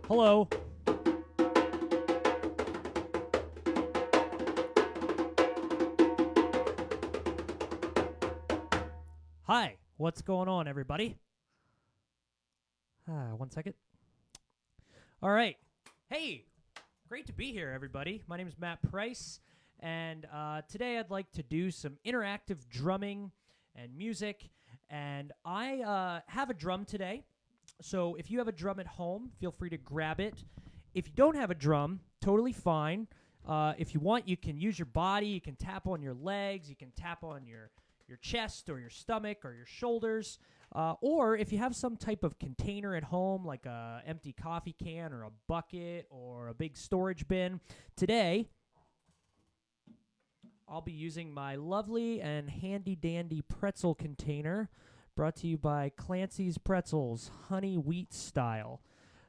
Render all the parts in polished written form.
Hello. Hi, what's going on, everybody? One second. All right. Hey, great to be here, everybody. My name is Matt Price, and today I'd like to do some interactive drumming and music. And I have a drum today, so if you have a drum at home, feel free to grab it. If you don't have a drum, totally fine. If you want, you can use your body. You can tap on your legs. You can tap on your chest or your stomach or your shoulders. Or if you have some type of container at home, like a empty coffee can or a bucket or a big storage bin, today I'll be using my lovely and handy-dandy pretzel container brought to you by Clancy's Pretzels, honey wheat style.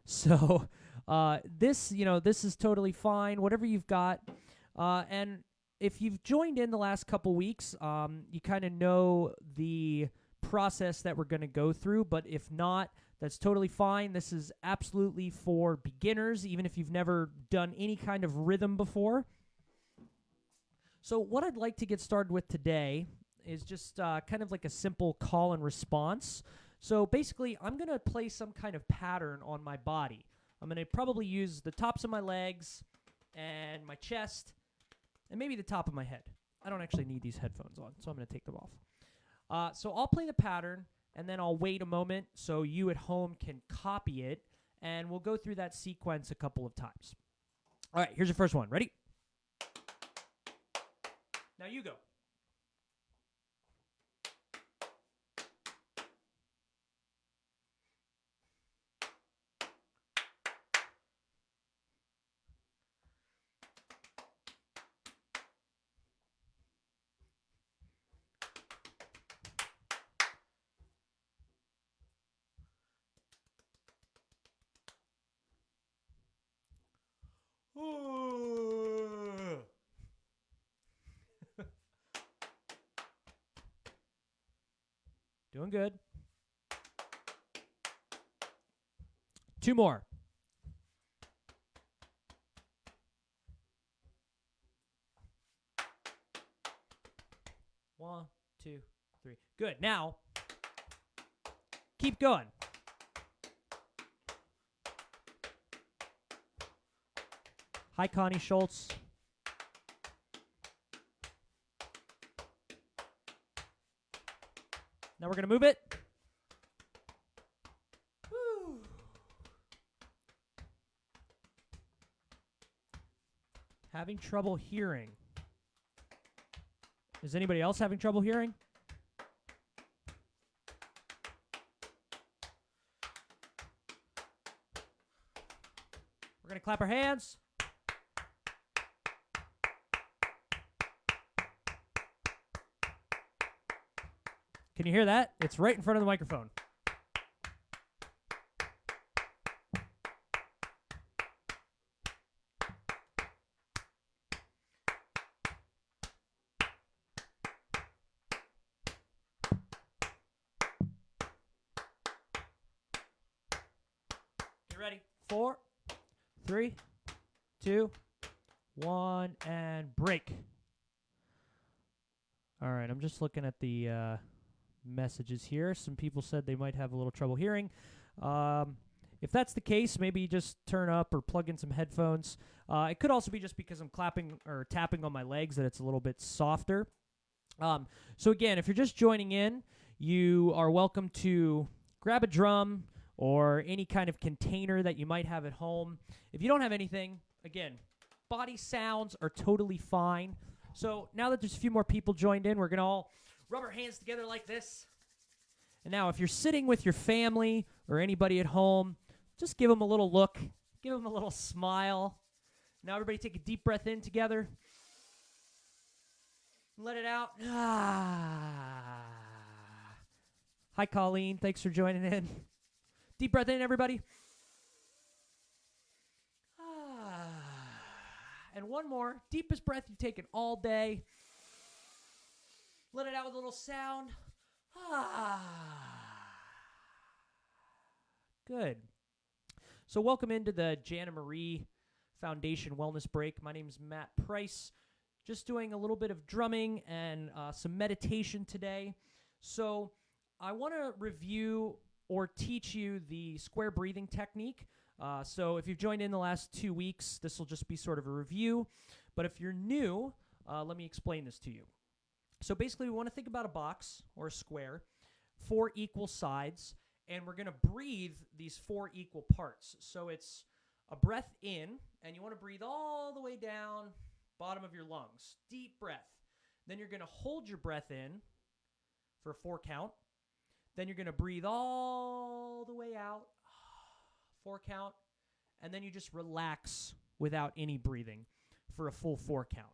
So this is totally fine, whatever you've got. And if you've joined in the last couple weeks, you kind of know the process that we're going to go through. But if not, that's totally fine. This is absolutely for beginners, even if you've never done any kind of rhythm before. So what I'd like to get started with today is just kind of like a simple call and response. So basically, I'm going to play some kind of pattern on my body. I'm going to probably use the tops of my legs and my chest and maybe the top of my head. I don't actually need these headphones on, so I'm going to take them off. So I'll play the pattern, and then I'll wait a moment so you at home can copy it, and we'll go through that sequence a couple of times. All right, here's your first one. Ready? Now you go. Doing good. Two more. One, two, three. Good. Now, keep going. Hi, Connie Schultz. Now we're going to move it. Woo. Having trouble hearing. Is anybody else having trouble hearing? We're going to clap our hands. Can you hear that? It's right in front of the microphone. Get ready. 4, 3, 2, 1, and break. All right, I'm just looking at the messages here. Some people said they might have a little trouble hearing. If that's the case, maybe just turn up or plug in some headphones. It could also be just because I'm clapping or tapping on my legs that it's a little bit softer. So again, if you're just joining in, you are welcome to grab a drum or any kind of container that you might have at home. If you don't have anything, again, body sounds are totally fine. So now that there's a few more people joined in, we're going to all rub our hands together like this. And now if you're sitting with your family or anybody at home, just give them a little look. Give them a little smile. Now everybody take a deep breath in together. Let it out. Hi, Colleen. Thanks for joining in. Deep breath in, everybody. And one more. Deepest breath you've taken all day. Let it out with a little sound. Good. So welcome into the Jana Marie Foundation Wellness Break. My name is Matt Price. Just doing a little bit of drumming and some meditation today. So I want to review or teach you the square breathing technique. So if you've joined in the last 2 weeks, this will just be sort of a review. But if you're new, let me explain this to you. So basically, we want to think about a box or a square, 4 equal sides, and we're going to breathe these 4 equal parts. So it's a breath in, and you want to breathe all the way down, bottom of your lungs. Deep breath. Then you're going to hold your breath in for a 4 count. Then you're going to breathe all the way out, 4 count. And then you just relax without any breathing for a full 4 count.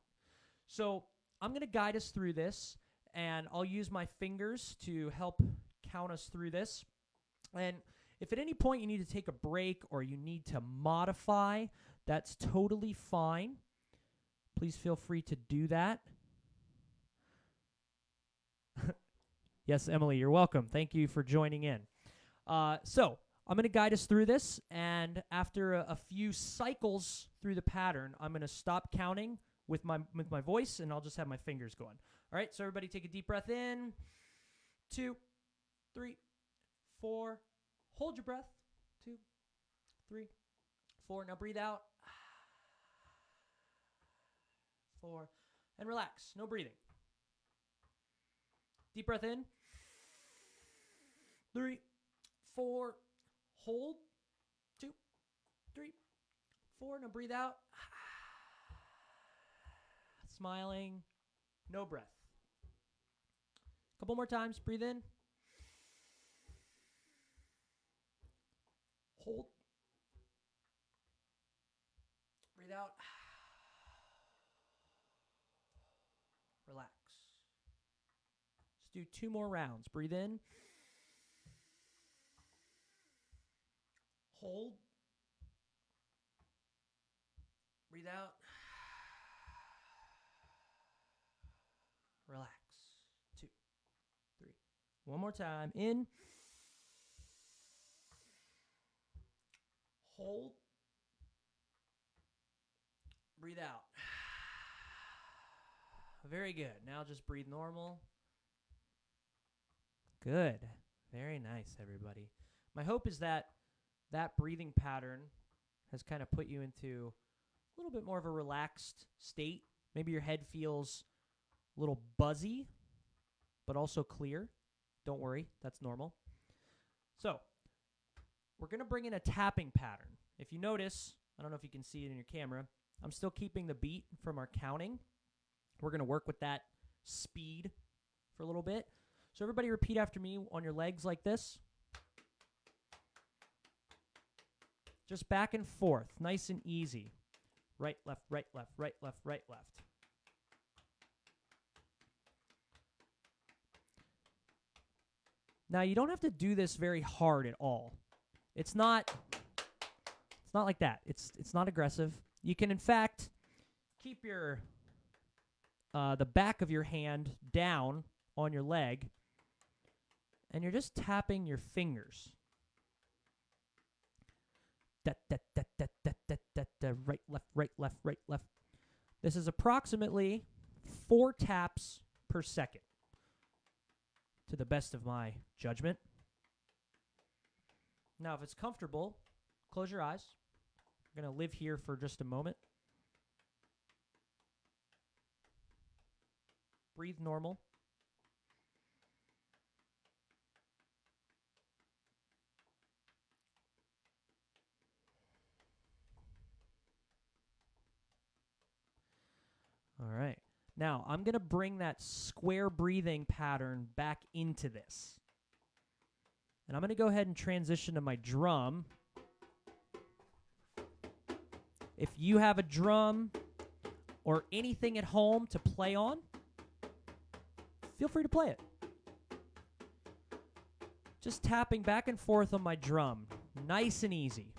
So I'm going to guide us through this, and I'll use my fingers to help count us through this. And if at any point you need to take a break or you need to modify, that's totally fine. Please feel free to do that. Yes, Emily, you're welcome. Thank you for joining in. So I'm going to guide us through this, and after a few cycles through the pattern, I'm going to stop counting with my voice, and I'll just have my fingers going. All right, so everybody take a deep breath in. 2, 3, 4. Hold your breath. 2, 3, 4. Now breathe out. 4. And relax. No breathing. Deep breath in. 3, 4. Hold. 2, 3, 4. Now breathe out. Smiling. No breath. Couple more times. Breathe in. Hold. Breathe out. Relax. Let's do 2 more rounds. Breathe in. Hold. Breathe out. Relax. 2, 3. One more time. In. Hold. Breathe out. Very good. Now just breathe normal. Good. Very nice, everybody. My hope is that that breathing pattern has kind of put you into a little bit more of a relaxed state. Maybe your head feels a little buzzy, but also clear. Don't worry, that's normal. So we're going to bring in a tapping pattern. If you notice, I don't know if you can see it in your camera, I'm still keeping the beat from our counting. We're going to work with that speed for a little bit. So everybody repeat after me on your legs like this. Just back and forth, nice and easy. Right, left, right, left, right, left, right, left. Now, you don't have to do this very hard at all. It's not like that. It's not aggressive. You can, in fact, keep your the back of your hand down on your leg, and you're just tapping your fingers. Right, left, right, left, right, left. This is approximately 4 taps per second, to the best of my judgment. Now, if it's comfortable, close your eyes. We're going to live here for just a moment. Breathe normal. All right. Now, I'm going to bring that square breathing pattern back into this. And I'm going to go ahead and transition to my drum. If you have a drum or anything at home to play on, feel free to play it. Just tapping back and forth on my drum. Nice and easy.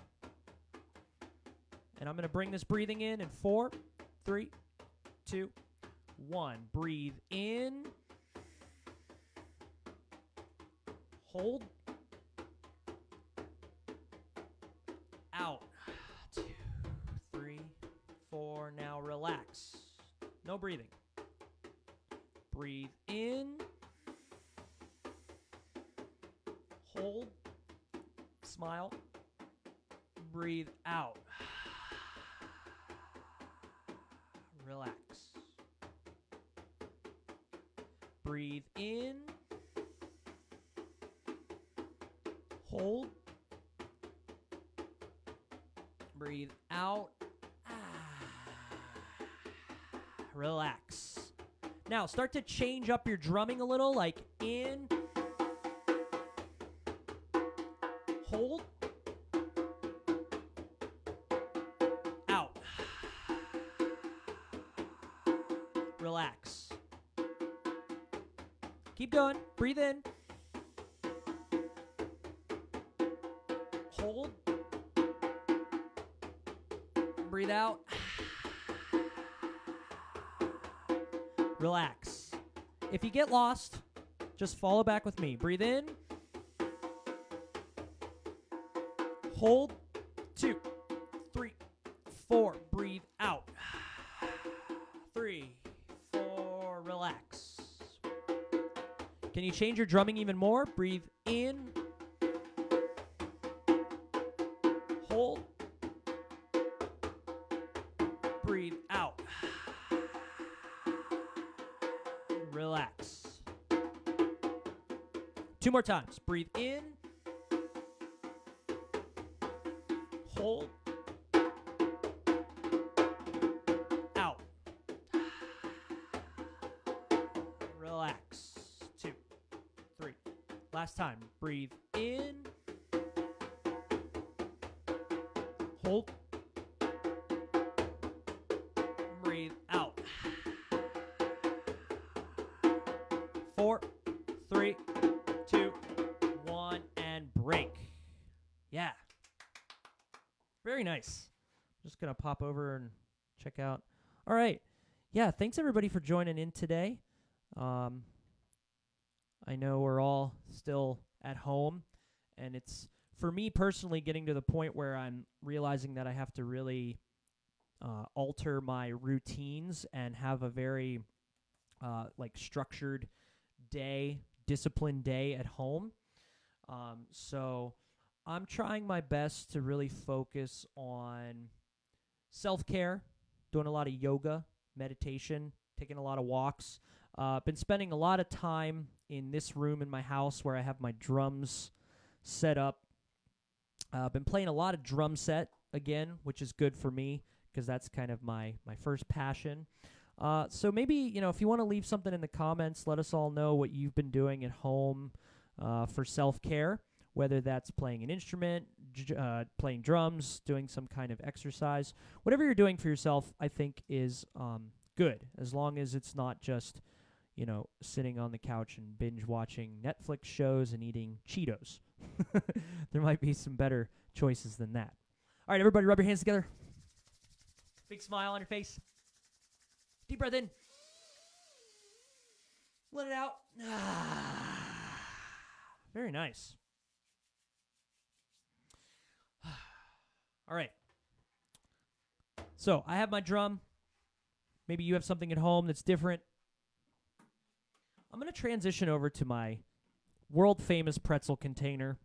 And I'm going to bring this breathing in 4, 3, 2, 1. Breathe in. Hold. Out. No breathing. Breathe in. Hold. Smile. Breathe out. Relax. Breathe in. Hold. Breathe out. Relax. Now start to change up your drumming a little, like in, hold, out. Relax. Keep going. Breathe in. Hold. Breathe out. Relax. If you get lost, just follow back with me. Breathe in. Hold. 2, 3, 4. Breathe out. 3, 4. Relax. Can you change your drumming even more? Breathe in. Hold. Breathe out. Relax. 2 more times. Breathe in. Hold. Out. Relax. 2, 3. Last time. Breathe in. Hold. Breathe out. 4, 3, 2, 1, and break. Yeah. Very nice. Just going to pop over and check out. All right. Yeah, thanks everybody for joining in today. I know we're all still at home, and it's, for me personally, getting to the point where I'm realizing that I have to really alter my routines and have a very structured day, disciplined day at home. So I'm trying my best to really focus on self-care, doing a lot of yoga, meditation, taking a lot of walks. Been spending a lot of time in this room in my house where I have my drums set up. Been playing a lot of drum set again, which is good for me because that's kind of my first passion. So maybe, if you want to leave something in the comments, let us all know what you've been doing at home for self-care, whether that's playing an instrument, playing drums, doing some kind of exercise. Whatever you're doing for yourself, I think is good, as long as it's not just, sitting on the couch and binge watching Netflix shows and eating Cheetos. There might be some better choices than that. All right, everybody, rub your hands together. Big smile on your face. Deep breath in. Let it out. Very nice. All right. So I have my drum. Maybe you have something at home that's different. I'm going to transition over to my world-famous pretzel container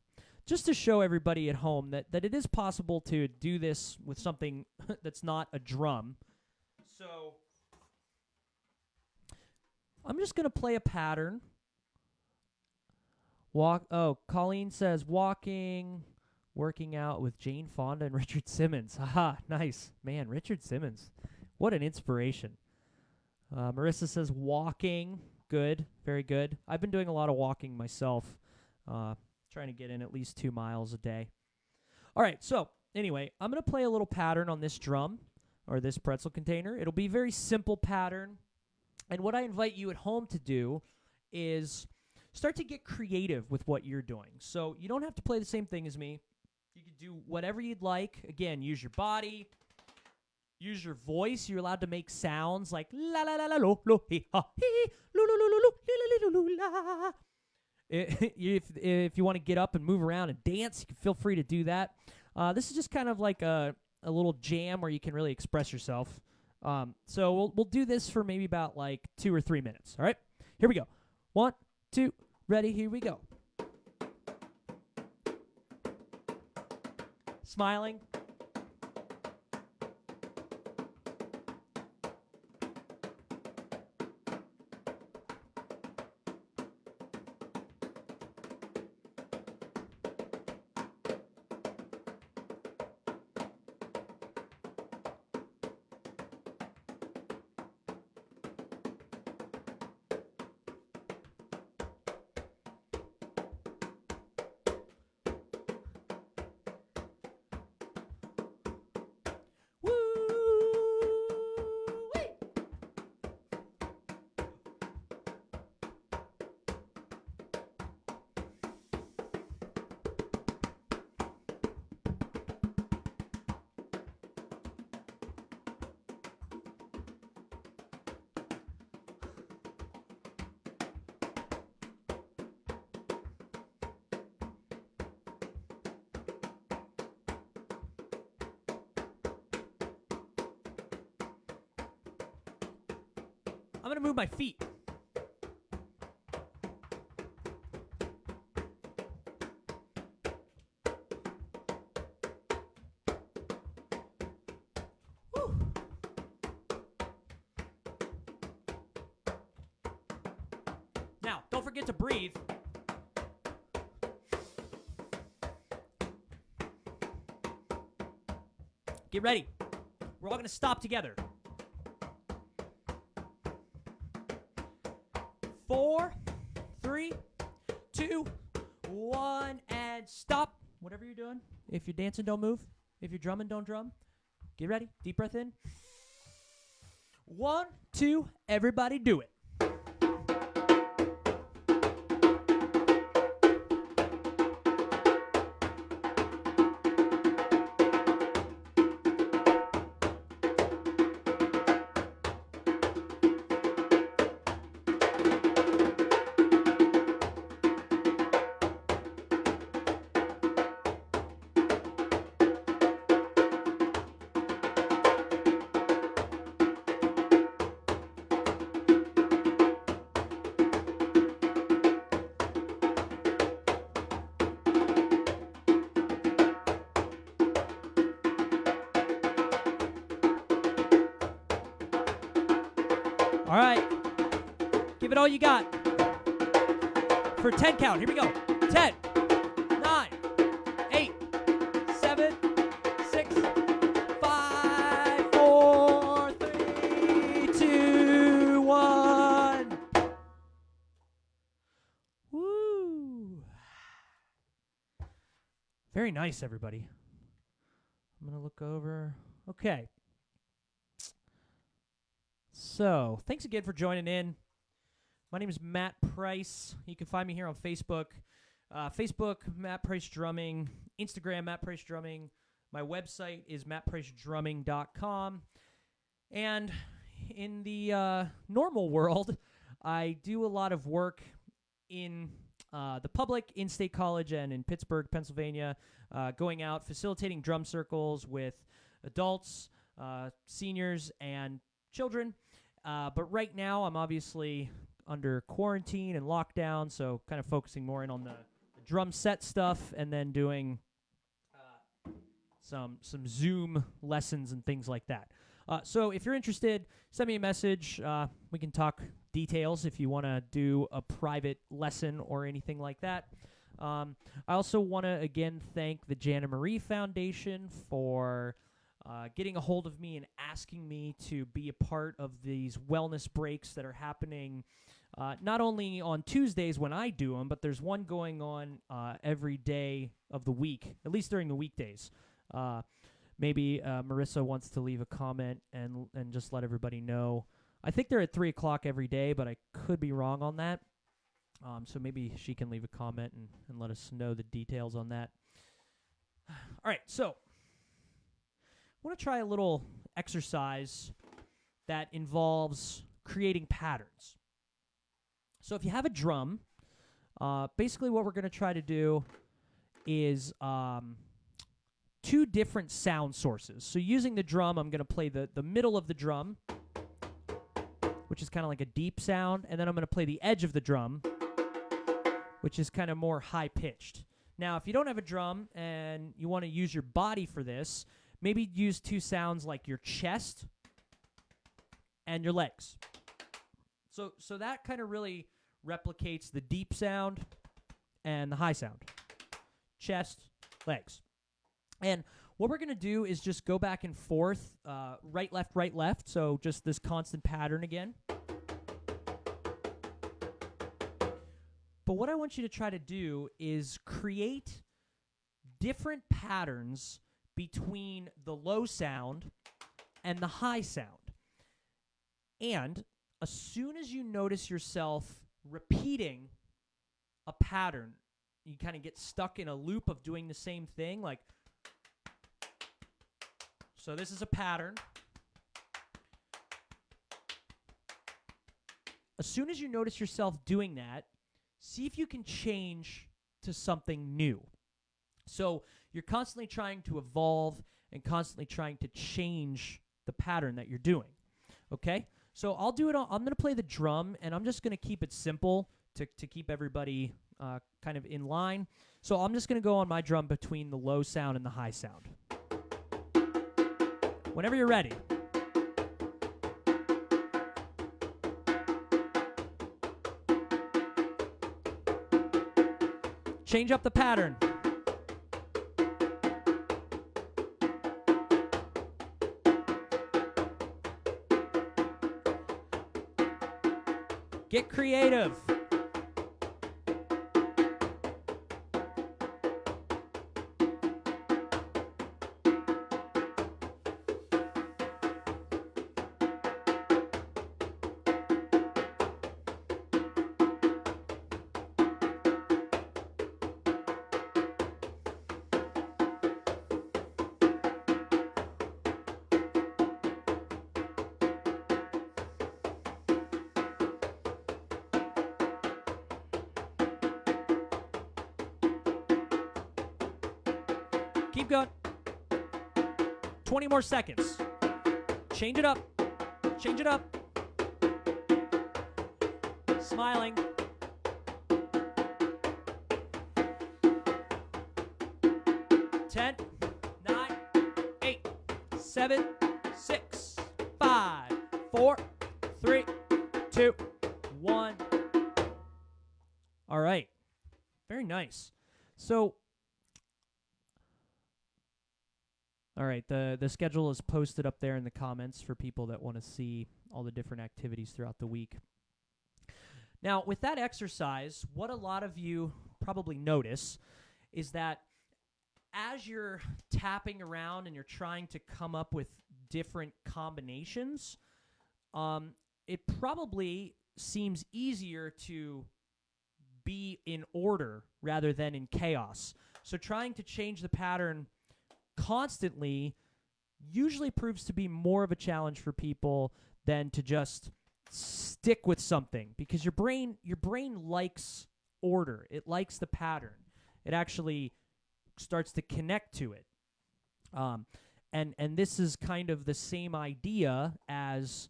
just to show everybody at home that it is possible to do this with something that's not a drum. So I'm just going to play a pattern. Colleen says working out with Jane Fonda and Richard Simmons. Haha, nice. Man, Richard Simmons. What an inspiration. Marissa says walking. Good, very good. I've been doing a lot of walking myself, trying to get in at least 2 miles a day. All right, so anyway, I'm going to play a little pattern on this drum or this pretzel container. It'll be a very simple pattern. And what I invite you at home to do is start to get creative with what you're doing. So you don't have to play the same thing as me. You can do whatever you'd like. Again, use your body. Use your voice. You're allowed to make sounds like la la la la lo lo he ha he lo lo lo lo lo li li li la. If you want to get up and move around and dance, you can feel free to do that. This is just kind of like a little jam where you can really express yourself. So we'll do this for maybe about like 2 or 3 minutes. All right, here we go. 1, 2, ready? Here we go. Smiling. I'm going to move my feet. Woo. Now, don't forget to breathe. Get ready. We're all going to stop together. 4, 3, 2, 1, and stop. Whatever you're doing. If you're dancing, don't move. If you're drumming, don't drum. Get ready. Deep breath in. 1, 2, everybody do it. All right. Give it all you got. For 10 count. Here we go. 10, 9, 8, 7, 6, 5, 4, 3, 2, 1. Woo. Very nice, everybody. I'm going to look over. Okay. So, thanks again for joining in. My name is Matt Price. You can find me here on Facebook. Facebook, Matt Price Drumming. Instagram, Matt Price Drumming. My website is mattpricedrumming.com. And in the normal world, I do a lot of work in the public, in State College and in Pittsburgh, Pennsylvania, going out, facilitating drum circles with adults, seniors, and children. But right now, I'm obviously under quarantine and lockdown, so kind of focusing more in on the drum set stuff and then doing some Zoom lessons and things like that. So if you're interested, send me a message. We can talk details if you want to do a private lesson or anything like that. I also want to, again, thank the Jana Marie Foundation for getting a hold of me and asking me to be a part of these wellness breaks that are happening not only on Tuesdays when I do them, but there's one going on every day of the week, at least during the weekdays. Maybe Marissa wants to leave a comment and just let everybody know. I think they're at 3 o'clock every day, but I could be wrong on that. So maybe she can leave a comment and let us know the details on that. All right, so I want to try a little exercise that involves creating patterns. So if you have a drum, basically what we're going to try to do is two different sound sources. So using the drum, I'm going to play the middle of the drum, which is kind of like a deep sound, and then I'm going to play the edge of the drum, which is kind of more high-pitched. Now, if you don't have a drum and you want to use your body for this, maybe use two sounds like your chest and your legs. So that kind of really replicates the deep sound and the high sound. Chest, legs. And what we're going to do is just go back and forth, right, left. So just this constant pattern again. But what I want you to try to do is create different patterns between the low sound and the high sound. And as soon as you notice yourself repeating a pattern, you kind of get stuck in a loop of doing the same thing. Like, so this is a pattern. As soon as you notice yourself doing that, see if you can change to something new. So you're constantly trying to evolve and constantly trying to change the pattern that you're doing. Okay? So I'll do it. I'm going to play the drum, and I'm just going to keep it simple to keep everybody kind of in line. So I'm just going to go on my drum between the low sound and the high sound. Whenever you're ready. Change up the pattern. Get creative. Keep going. 20 more seconds. Change it up. Change it up. Smiling. 10, 9, 8, 7, 6, 5, 4, 3, 2, 1. All right. Very nice. So, all right, the schedule is posted up there in the comments for people that want to see all the different activities throughout the week. Now, with that exercise, what a lot of you probably notice is that as you're tapping around and you're trying to come up with different combinations, it probably seems easier to be in order rather than in chaos. So trying to change the pattern constantly usually proves to be more of a challenge for people than to just stick with something, because your brain likes order. It likes the pattern. It actually starts to connect to it. And this is kind of the same idea as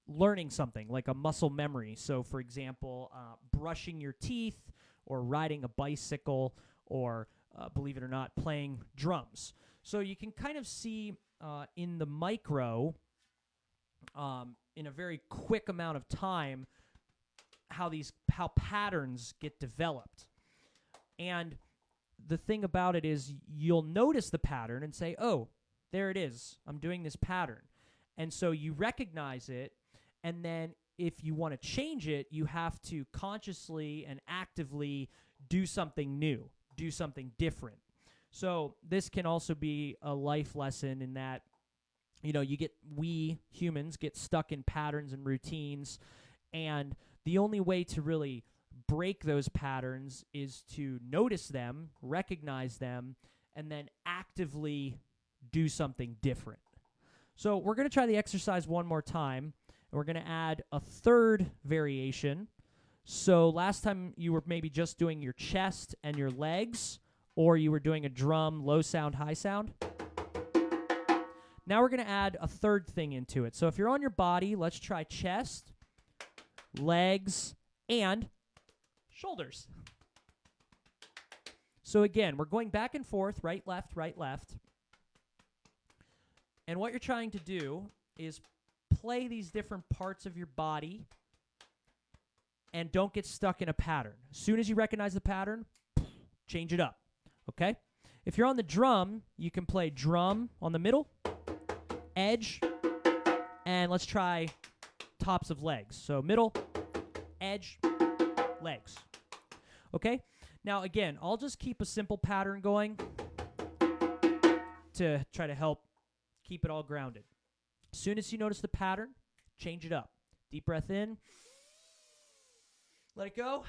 learning something, like a muscle memory. So, for example, brushing your teeth or riding a bicycle or believe it or not, playing drums. So you can kind of see in the micro, in a very quick amount of time, how patterns get developed. And the thing about it is you'll notice the pattern and say, oh, there it is. I'm doing this pattern. And so you recognize it, and then if you want to change it, you have to consciously and actively do something new. Do something different. So this can also be a life lesson in that, we humans get stuck in patterns and routines, and the only way to really break those patterns is to notice them, recognize them, and then actively do something different. So we're going to try the exercise one more time, and we're going to add a third variation. So last time you were maybe just doing your chest and your legs. or you were doing a drum, low sound, high sound. Now we're going to add a third thing into it. So if you're on your body, let's try chest, legs, and shoulders. So again, we're going back and forth, right, left, right, left. And what you're trying to do is play these different parts of your body and don't get stuck in a pattern. As soon as you recognize the pattern, change it up, okay? If you're on the drum, you can play drum on the middle, edge, and let's try tops of legs. So middle, edge, legs, okay? Now, again, I'll just keep a simple pattern going to try to help keep it all grounded. As soon as you notice the pattern, change it up. Deep breath in. Let it go.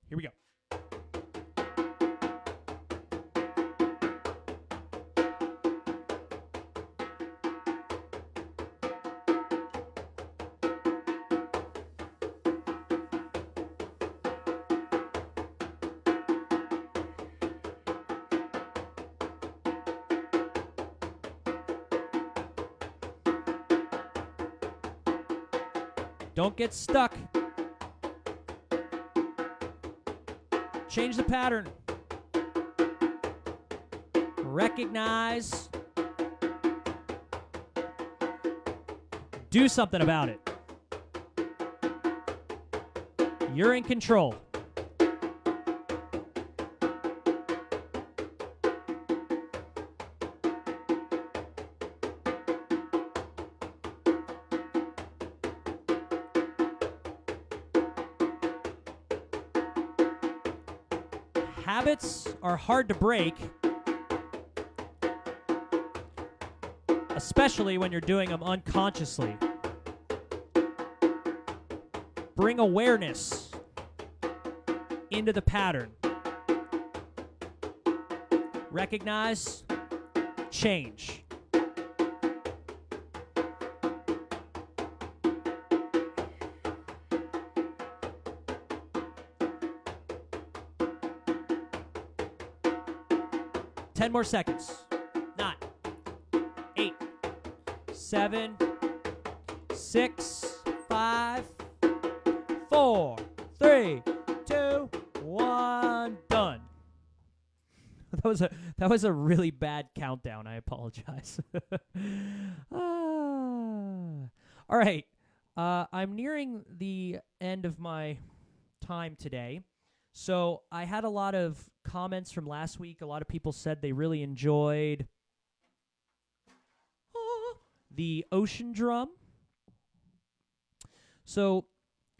Here we go. Don't get stuck. Change the pattern. Recognize. Do something about it. You're in control. Habits are hard to break, especially when you're doing them unconsciously. Bring awareness into the pattern. Recognize, change. Ten more seconds. 9, 8, 7, 6, 5, 4, 3, 2, 1. Done. That was a really bad countdown. I apologize. All right. I'm nearing the end of my time today. So I had a lot of comments from last week. A lot of people said they really enjoyed the ocean drum. So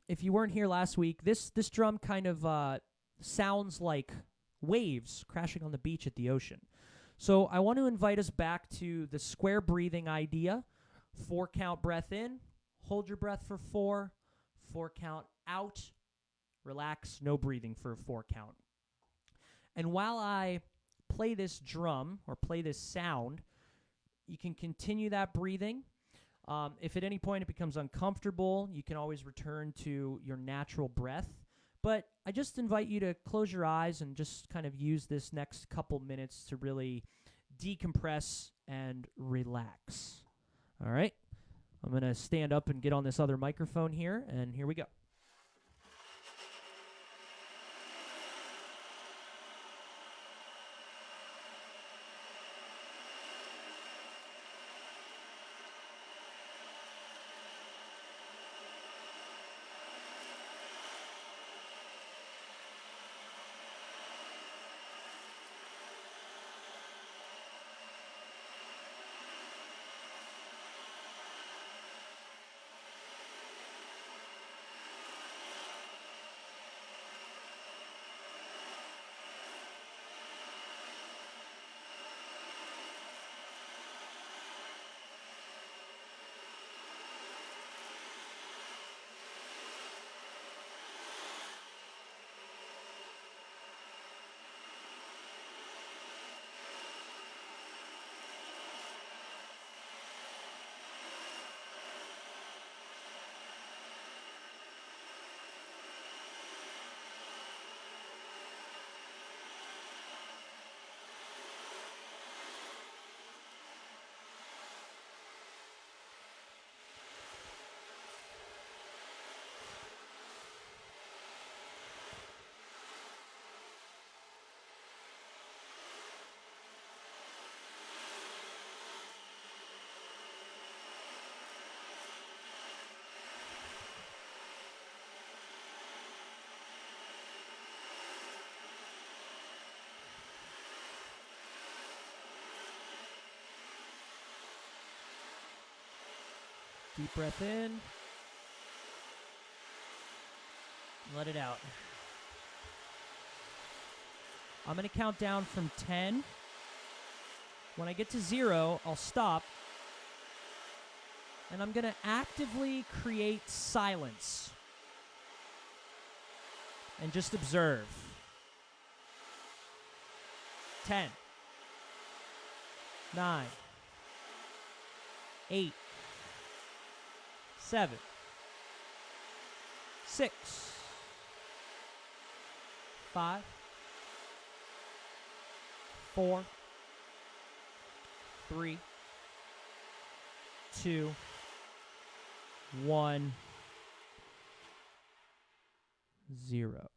if you weren't here last week, this drum kind of sounds like waves crashing on the beach at the ocean. So I want to invite us back to the square breathing idea. 4 count breath in, hold your breath for 4, 4 count out. Relax, no breathing for a 4 count. And while I play this drum or play this sound, you can continue that breathing. If at any point it becomes uncomfortable, you can always return to your natural breath. But I just invite you to close your eyes and just kind of use this next couple minutes to really decompress and relax. All right? I'm going to stand up and get on this other microphone here, and here we go. Deep breath in. Let it out. I'm going to count down from 10. When I get to 0, I'll stop. And I'm going to actively create silence. And just observe. 10. 9. 8. 7. 6. 5. 4. 3. 2. 1. 0.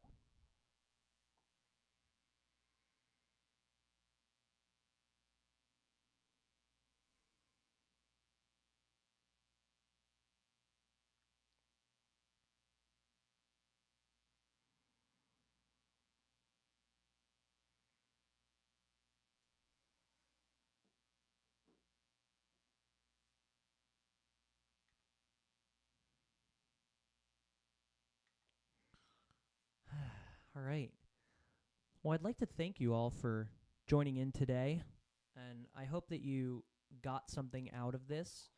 All right. Well, I'd like to thank you all for joining in today, and I hope that you got something out of this,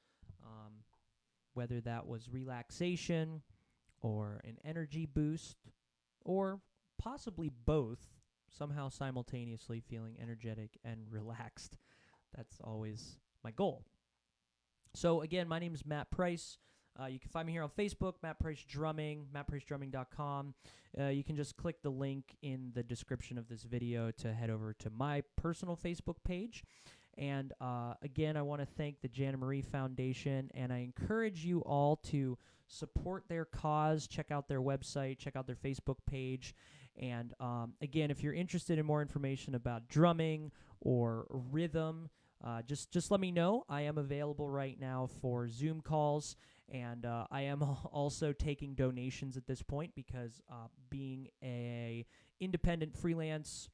whether that was relaxation or an energy boost or possibly both, somehow simultaneously feeling energetic and relaxed. That's always my goal. So again, my name is Matt Price. You can find me here on Facebook, Matt Price Drumming, mattpricedrumming.com. You can just click the link in the description of this video to head over to my personal Facebook page. And again, I want to thank the Jana Marie Foundation, and I encourage you all to support their cause. Check out their website, check out their Facebook page. And again, if you're interested in more information about drumming or rhythm, just let me know. I am available right now for Zoom calls, and I am also taking donations at this point because being a independent freelance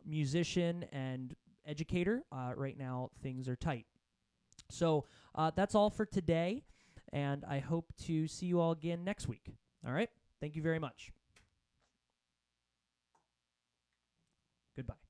musician and educator, right now things are tight. So that's all for today, and I hope to see you all again next week. All right? Thank you very much. Goodbye.